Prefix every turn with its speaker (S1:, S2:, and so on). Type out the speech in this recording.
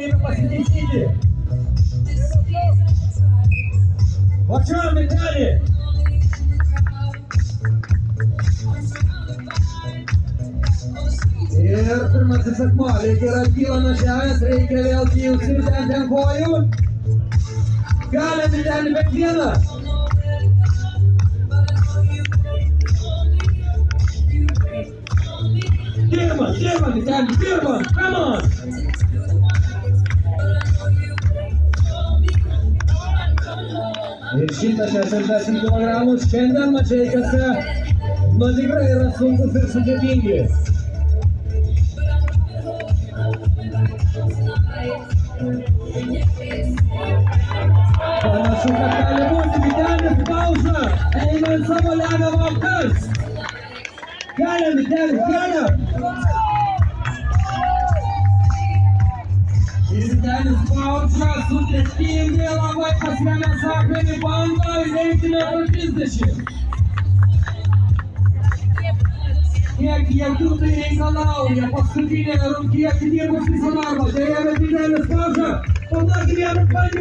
S1: galimybę pasitaisyti. Vačiam, Vitalij! Ir pirmasis akmuo, lyg yra kyla nuo žemės, reikia vėl užsirdenti ant kojų. Galim Vitalij bent vieną. Dirbam, Vitalij, dirbam, come on! Ir 160 kg šiandien mažeikiuose, nu tikrai yra sunkus ir sudėtingi. Panašu, kad gali būti Vitalijus pauza, eina ant savo lemiamo aukas. Keliam, Vitalijus, keliam! Ir Vitalijus pauza, sudėtingi, labai pasmenęs akmenį bando įveikti metro 30. Kiek jėgų tai reikalauja, paskutinė rungtyje atidirbusi visą darbą. Deja, bet Vitalijus pauza, paduokim jam bandymą.